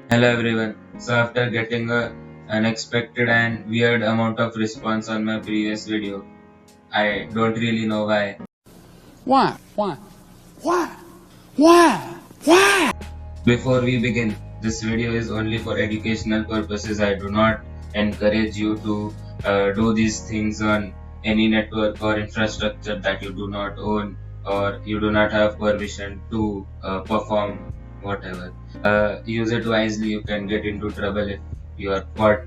Hello everyone. So after getting a unexpected and weird amount of response on my previous video, I don't really know why. Why? Why? Why? Why? Why? Before we begin, this video is only for educational purposes. I do not encourage you to do these things on any network or infrastructure that you do not own or you do not have permission to perform whatever. Use it wisely. You can get into trouble if you are caught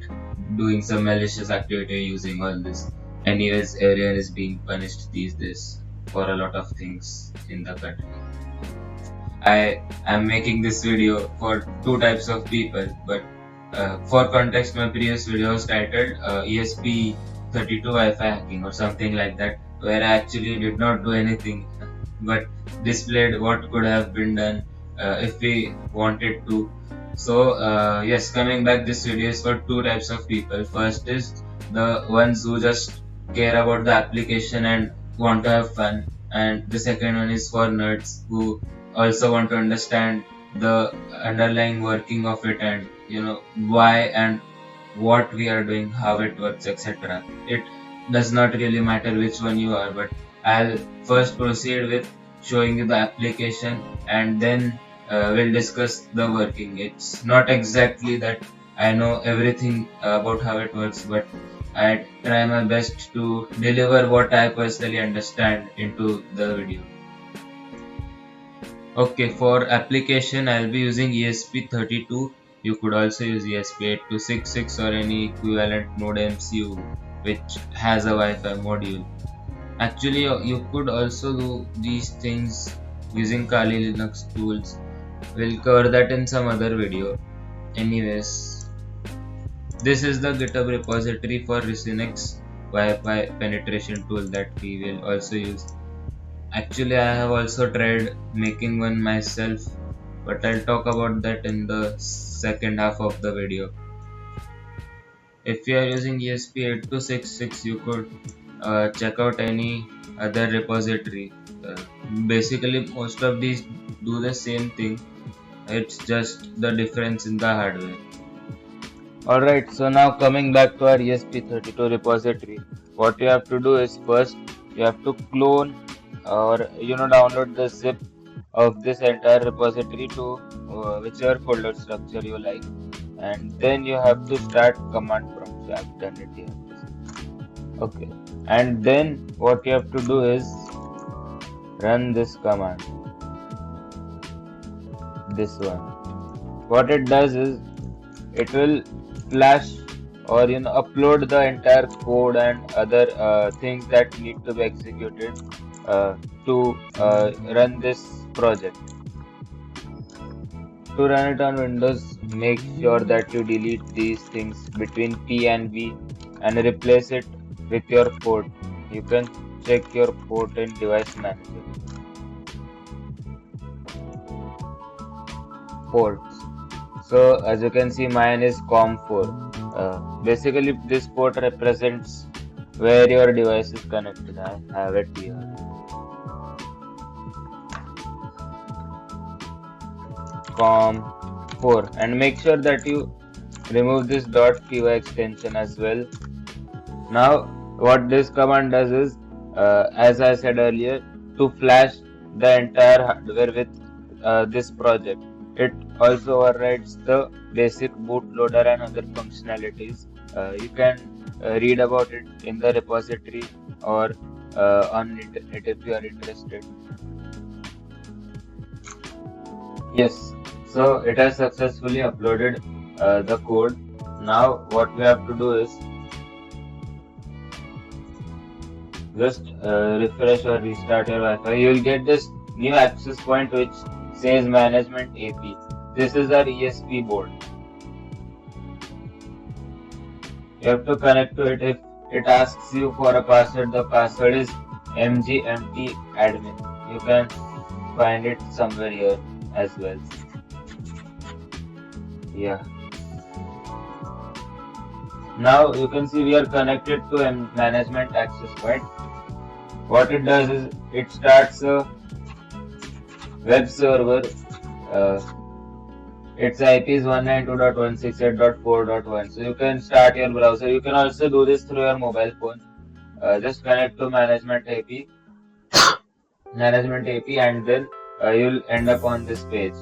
doing some malicious activity using all this. Anyways, everyone is being punished these days for a lot of things in the country. I am making this video for two types of people, but for context, my previous video was titled ESP32 Wi-Fi hacking or something like that, where I actually did not do anything but displayed what could have been done if we wanted to. So yes, coming back, this video is for two types of people. First is the ones who just care about the application and want to have fun, and the second one is for nerds who also want to understand the underlying working of it and why and what we are doing, how it works, etc. It does not really matter which one you are, but I'll first proceed with showing you the application and then we'll discuss the working. It's not exactly that I know everything about how it works, but I try my best to deliver what I personally understand into the video. Okay, for application I'll be using ESP32. You could also use ESP8266 or any equivalent node MCU which has a Wi-Fi module. Actually, you could also do these things using Kali Linux tools. We'll cover that in some other video. Anyways, this is the GitHub repository for Resinix Wi-Fi penetration tool that we will also use. Actually, I have also tried making one myself, but I'll talk about that in the second half of the video. If you are using ESP8266, you could check out any other repository. Basically, most of these do the same thing, it's just the difference in the hardware. Alright, so now coming back to our ESP32 repository, what you have to do is first you have to clone or download the zip of this entire repository to whichever folder structure you like, and then you have to start command prompt. So I've done it here. Okay, and then what you have to do is run this command, this one. What it does is it will flash or upload the entire code and other things that need to be executed to run this project. To run it on Windows, make sure that you delete these things between P and V and replace it with your port. You can check your port in device manager. Ports. So as you can see, mine is COM4. Basically, this port represents where your device is connected. I have it here. COM4, and make sure that you remove this .py extension as well. Now, what this command does is, as I said earlier, to flash the entire hardware with this project. It also overrides the basic bootloader and other functionalities. You can read about it in the repository or on internet if you are interested. Yes, so it has successfully uploaded the code. Now what we have to do is just refresh or restart your Wi-Fi. You will get this new access point which says management AP. This is our ESP board. You have to connect to it. If it asks you for a password, the password is mgmtadmin. You can find it somewhere here as well. Yeah. Now you can see we are connected to a management access point. What it does is it starts a web server. Its IP is 192.168.4.1. So you can start your browser. You can also do this through your mobile phone. Just connect to management AP, and then you'll end up on this page.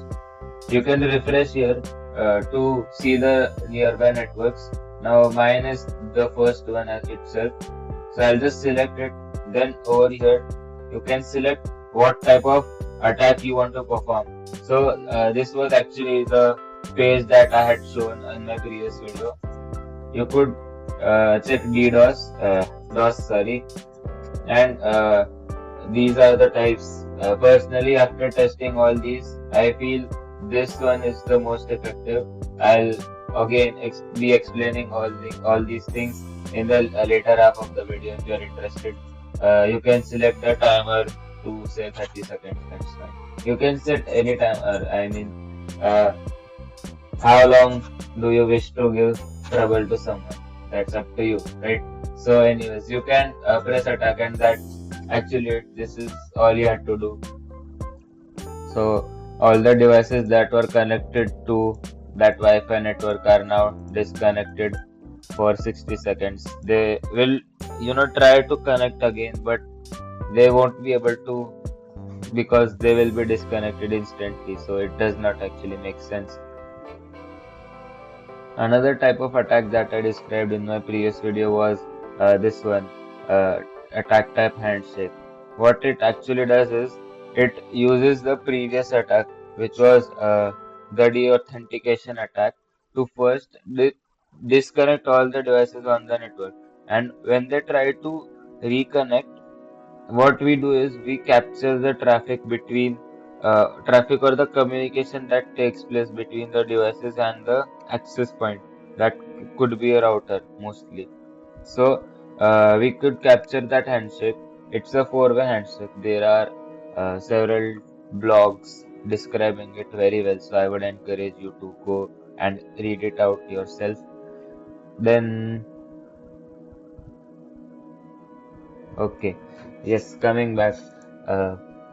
You can refresh here to see the nearby networks. Now mine is the first one as itself. So I'll just select it. Then over here, you can select what type of attack you want to perform. So this was actually the page that I had shown in my previous video. You could check DOS, sorry, and these are the types. Personally, after testing all these, I feel this one is the most effective. I'll again be explaining all these things in the later half of the video if you are interested. You can select a timer to say 30 seconds, that's fine. You can set any timer, I mean, how long do you wish to give trouble to someone? That's up to you, right? So anyways, you can press attack, and that actually this is all you had to do. So all the devices that were connected to that Wi-Fi network are now disconnected for 60 seconds. They will, try to connect again, but they won't be able to because they will be disconnected instantly. So it does not actually make sense. Another type of attack that I described in my previous video was this one, attack type handshake. What it actually does is it uses the previous attack, which was the deauthentication attack, to first disconnect all the devices on the network. And when they try to reconnect, what we do is we capture the traffic or the communication that takes place between the devices and the access point. That could be a router mostly. So we could capture that handshake. It's a four-way handshake. There are several blogs describing it very well, so I would encourage you to go and read it out yourself. Then, okay, yes, coming back,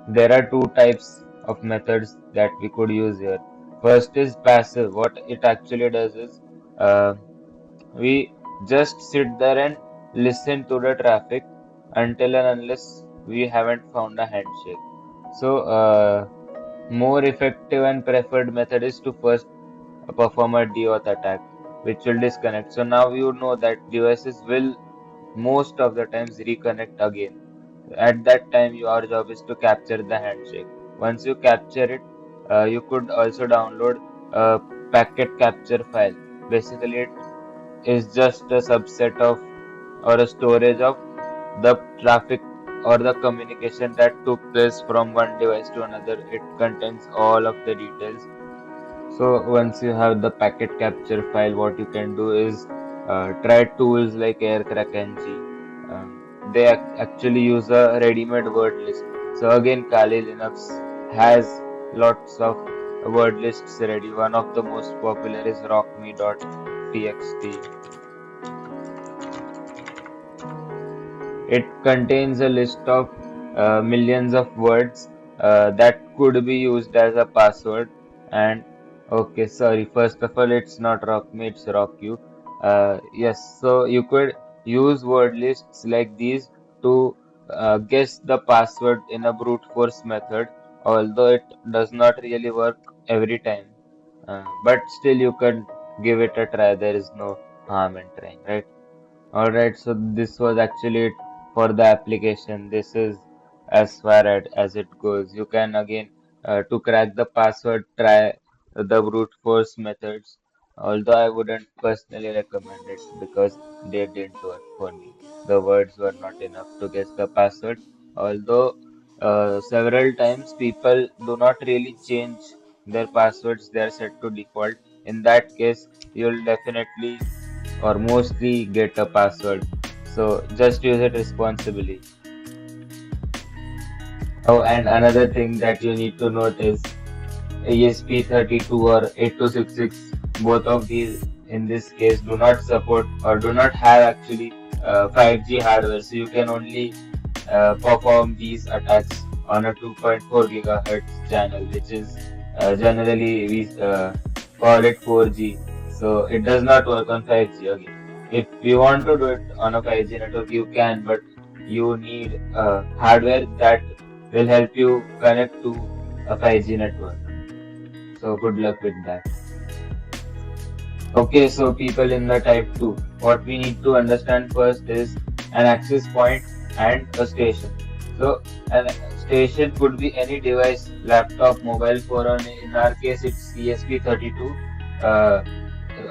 there are two types of methods that we could use here. First is passive. What it actually does is uh, we just sit there and listen to the traffic until and unless we haven't found a handshake. So, more effective and preferred method is to first perform a deauth attack, which will disconnect. So now you know that devices will most of the times reconnect again. At that time, your job is to capture the handshake. Once you capture it, you could also download a packet capture file. Basically, it is just a subset of or a storage of the traffic or the communication that took place from one device to another. It contains all of the details. So once you have the packet capture file, what you can do is try tools like AirCrackNG. They actually use a ready-made word list. So again, Kali Linux has lots of word lists ready. One of the most popular is rockme.txt. It contains a list of millions of words that could be used as a password. And okay, sorry, first of all, it's not RockMe, it's RockU. Yes, so you could use word lists like these to guess the password in a brute force method, although it does not really work every time. But still, you can give it a try. There is no harm in trying, right? Alright, so this was actually it for the application. This is as far as it goes. You can again, to crack the password, try the brute force methods. Although I wouldn't personally recommend it because they didn't work for me. The words were not enough to guess the password. Although several times people do not really change their passwords, they are set to default. In that case, you'll definitely or mostly get a password. So just use it responsibly. Oh, and another thing that you need to note is ESP32 or 8266. Both of these in this case do not support or do not have actually 5G hardware. So you can only perform these attacks on a 2.4 gigahertz channel, which is generally call it 4G. So it does not work on 5G again. If you want to do it on a 5G network, you can, but you need hardware that will help you connect to a 5G network. So good luck with that. Okay, so people in the type 2, what we need to understand first is an access point and a station. So a station could be any device, laptop, mobile phone, or in our case it's ESP32. Uh,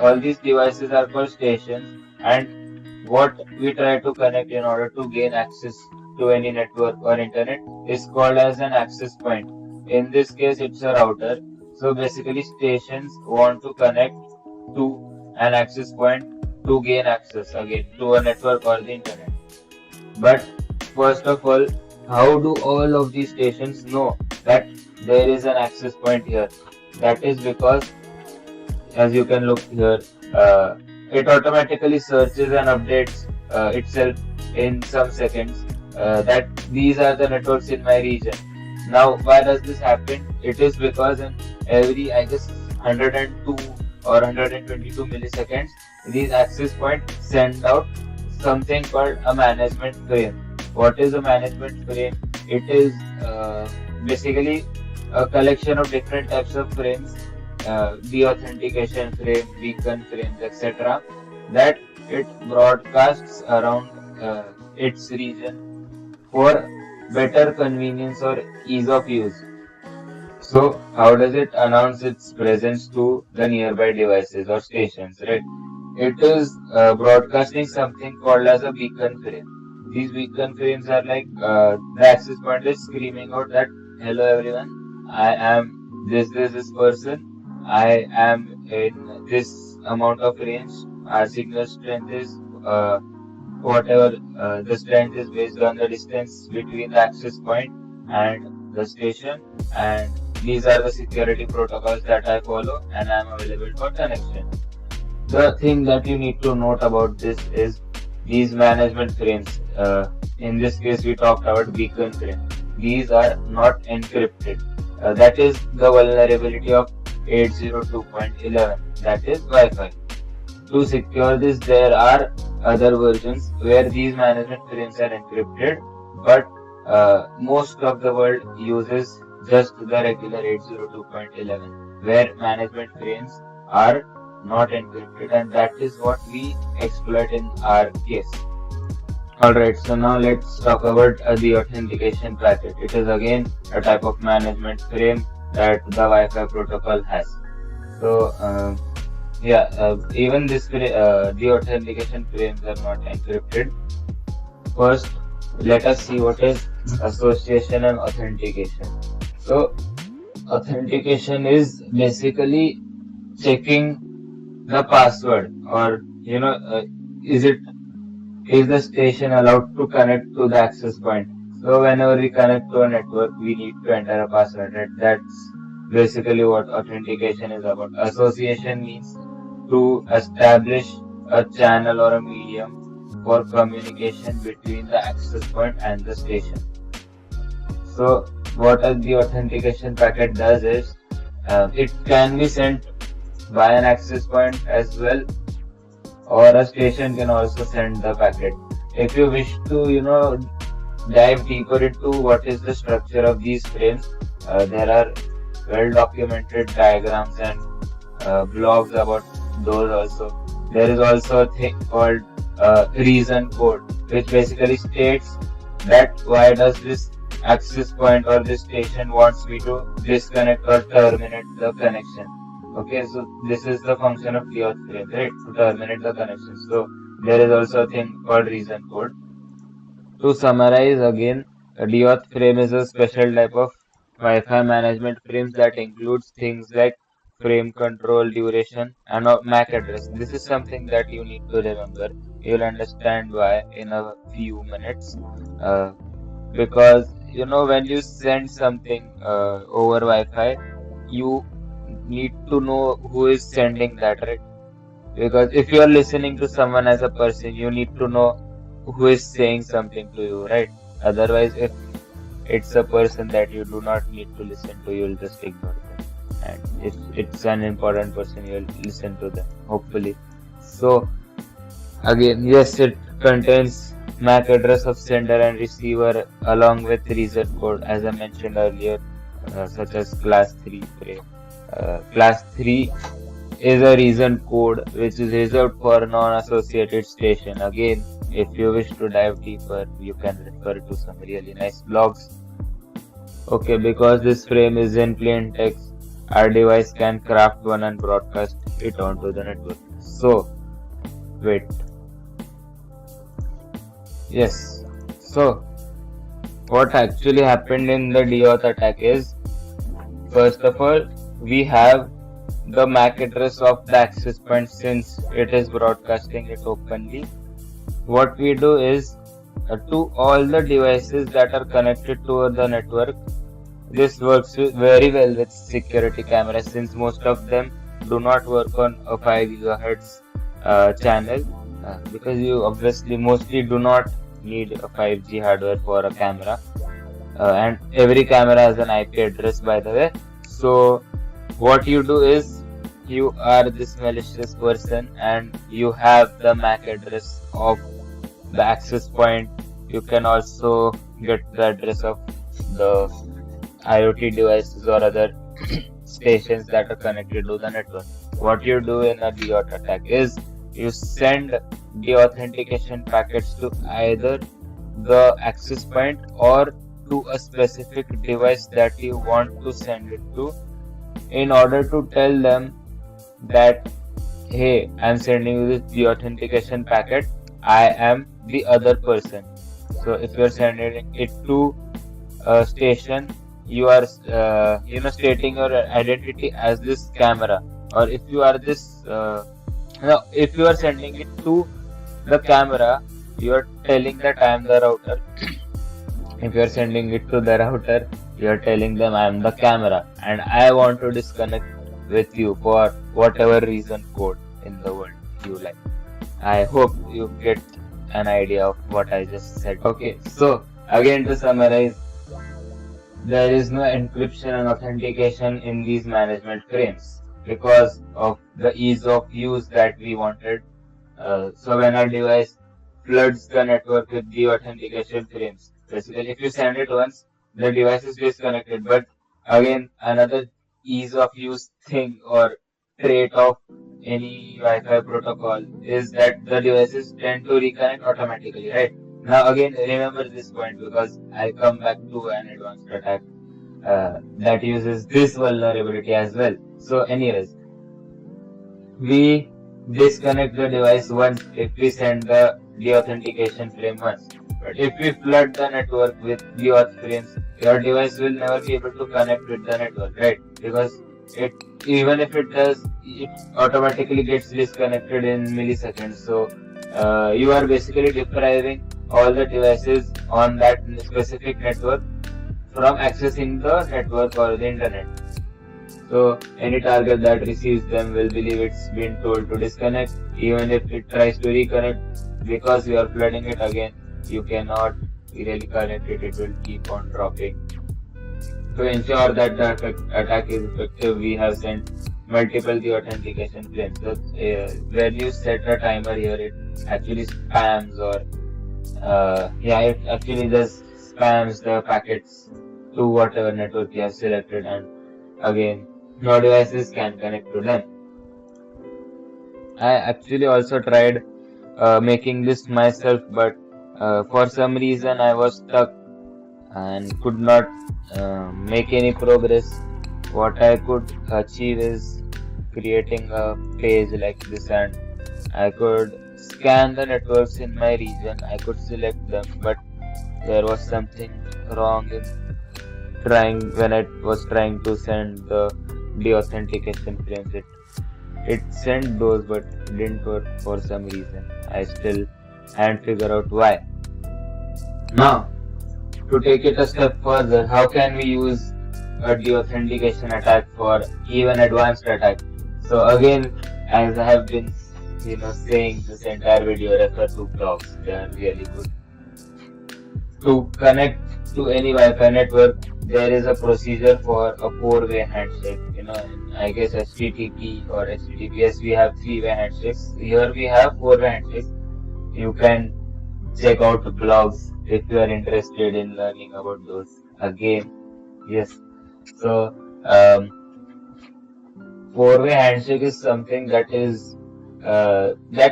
all these devices are called stations, and what we try to connect in order to gain access to any network or internet is called as an access point. In this case, it's a router. So basically, stations want to connect to an access point to gain access again to a network or the internet. But first of all, how do all of these stations know that there is an access point here? That is because, as you can look here, it automatically searches and updates itself in some seconds that these are the networks in my region. Now, why does this happen? It is because in every, I guess, 102 or 122 milliseconds, these access points send out something called a management frame. What is a management frame? It is basically a collection of different types of frames, the authentication frame, beacon frames, etc., that it broadcasts around its region for better convenience or ease of use. So, how does it announce its presence to the nearby devices or stations, right? It is broadcasting something called as a beacon frame. These beacon frames are like the access point is screaming out that, hello everyone, I am this person, I am in this amount of range, our signal strength is whatever the strength is based on the distance between the access point and the station, and these are the security protocols that I follow, and I am available for connection. The thing that you need to note about this is these management frames. In this case, we talked about beacon frame. These are not encrypted. That is the vulnerability of 802.11. That is Wi-Fi. To secure this, there are other versions where these management frames are encrypted, but most of the world uses just the regular 802.11, where management frames are not encrypted, and that is what we exploit in our case. Alright, so now let's talk about the authentication packet. It is again a type of management frame that the Wi-Fi protocol has. So even the authentication frames are not encrypted. First, let us see what is association and authentication. So, authentication is basically checking the password, or is the station allowed to connect to the access point. So whenever we connect to a network, we need to enter a password. Right? That's basically what authentication is about. Association means to establish a channel or a medium for communication between the access point and the station. So what the authentication packet does is it can be sent by an access point as well, or a station can also send the packet. If you wish to dive deeper into what is the structure of these frames, there are well documented diagrams and blogs about those also. There is also a thing called reason code, which basically states that why does this access point or this station wants me to disconnect or terminate the connection. Okay, so this is the function of deauth frame, right? To terminate the connection. So there is also a thing called reason code. To summarize again, a deauth frame is a special type of Wi-Fi management frames that includes things like frame control, duration, and a MAC address. This is something that you need to remember. You'll understand why in a few minutes. Because when you send something over Wi-Fi, you need to know who is sending that, right? Because if you are listening to someone as a person, you need to know who is saying something to you, right? Otherwise, if it's a person that you do not need to listen to, you'll just ignore them. and if it's an important person, you'll listen to them, hopefully. So again, yes, it contains MAC address of sender and receiver along with reset code, as I mentioned earlier, such as class 3 frame. Class 3 is a reason code which is reserved for non-associated station. Again, if you wish to dive deeper, you can refer to some really nice blogs. Okay, because this frame is in plain text, our device can craft one and broadcast it onto the network. So, wait. Yes. So, what actually happened in the DAuth attack is, first of all, we have the MAC address of the access point since it is broadcasting it openly. What we do is, to all the devices that are connected to the network, this works very well with security cameras since most of them do not work on a 5 GHz channel, because you obviously mostly do not need a 5G hardware for a camera, and every camera has an IP address, by the way. So what you do is, you are this malicious person and you have the MAC address of the access point. You can also get the address of the IoT devices or other stations that are connected to the network. What you do in a DAuth attack is, you send deauthentication packets to either the access point or to a specific device that you want to send it to, in order to tell them that, hey, I'm sending you this deauthentication packet, I am the other person. So if you're sending it to a station, you are stating your identity as this camera, or if you are this if you are sending it to the camera, you are telling that I am the router. If you are sending it to the router, you are telling them I am the camera and I want to disconnect with you for whatever reason code in the world you like. I hope you get an idea of what I just said. Okay, so again, to summarize, there is no encryption and authentication in these management frames because of the ease of use that we wanted. So when our device floods the network with the authentication frames, basically if you send it once, the device is disconnected. But again, another ease of use thing or trait of any Wi-Fi protocol is that the devices tend to reconnect automatically, right? Now again, remember this point because I'll come back to an advanced attack that uses this vulnerability as well. So anyways, we disconnect the device once if we send the deauthentication frame once. But if we flood the network with deauth frames, your device will never be able to connect with the network, right? Because even if it does, it automatically gets disconnected in milliseconds. So you are basically depriving all the devices on that specific network from accessing the network or the internet. So any target that receives them will believe it's been told to disconnect, even if it tries to reconnect. Because you are flooding it again, you cannot really connect it, it will keep on dropping. To ensure that the attack is effective, we have sent multiple deauthentication frames. So when you set a timer here, it actually spams or it actually just spams the packets to whatever network you have selected, and again, no devices can connect to them. I actually also tried making this myself, but for some reason I was stuck and could not make any progress. What I could achieve is creating a page like this, and I could scan the networks in my region. I could select them, but there was something wrong in when I was trying to send the deauthentication frames. It sent those, but it didn't work for some reason. I still hadn't figured out why. Now, to take it a step further, how can we use a deauthentication attack for even advanced attack? So again, as I have been saying this entire video, refer to blogs. They are really good. To connect to any Wi-Fi network, there is a procedure for a four-way handshake. I guess HTTP or HTTPS, we have three-way handshakes. Here we have four-way handshakes. You can check out blogs if you are interested in learning about those. Again, yes. So, four-way handshake is something that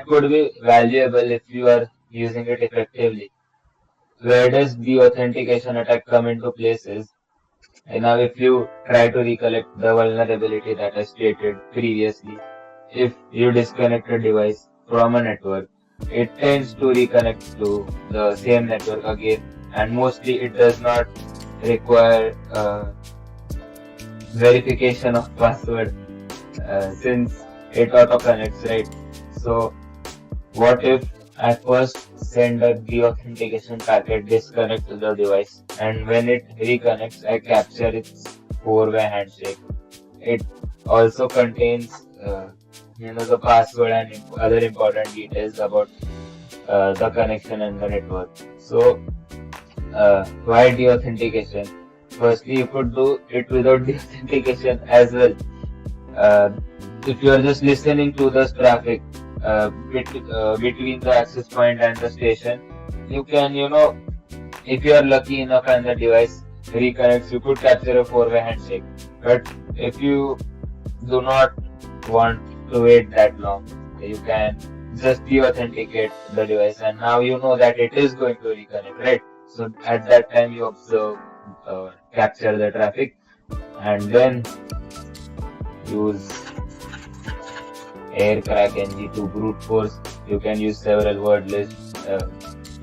could be valuable if you are using it effectively. Where does the authentication attack come into places? And now, if you try to recollect the vulnerability that I stated previously, if you disconnect a device from a network, it tends to reconnect to the same network again, and mostly it does not require verification of password since it auto connects, right? So, what if I first send the authentication packet, disconnect the device, and when it reconnects, I capture its four-way handshake. It also contains, the password and other important details about the connection and the network. So, why deauthentication? Firstly, you could do it without deauthentication as well. If you are just listening to the traffic between the access point and the station, you can, if you are lucky enough and the device reconnects, you could capture a four-way handshake. But if you do not want to wait that long, you can just deauthenticate the device, and now you know that it is going to reconnect, right? So at that time you observe, capture the traffic, and then use AirCrackNG to brute force. You can use several word lists.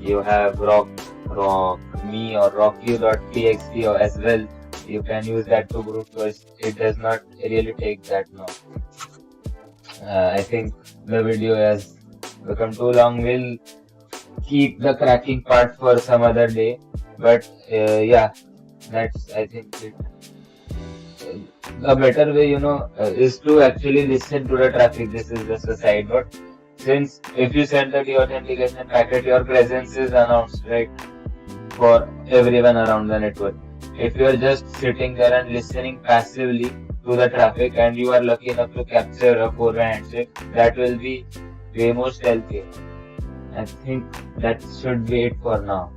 You have rockme or rockyou.txt as well. You can use that to brute force. It does not really take that long. I think the video has become too long. We'll keep the cracking part for some other day. But yeah, that's, I think, it. A better way, is to actually listen to the traffic. This is just a side note. Since if you send the deauthentication packet, your presence is announced, right, for everyone around the network. If you are just sitting there and listening passively to the traffic, and you are lucky enough to capture a four-way handshake, that will be way more stealthy. I think that should be it for now.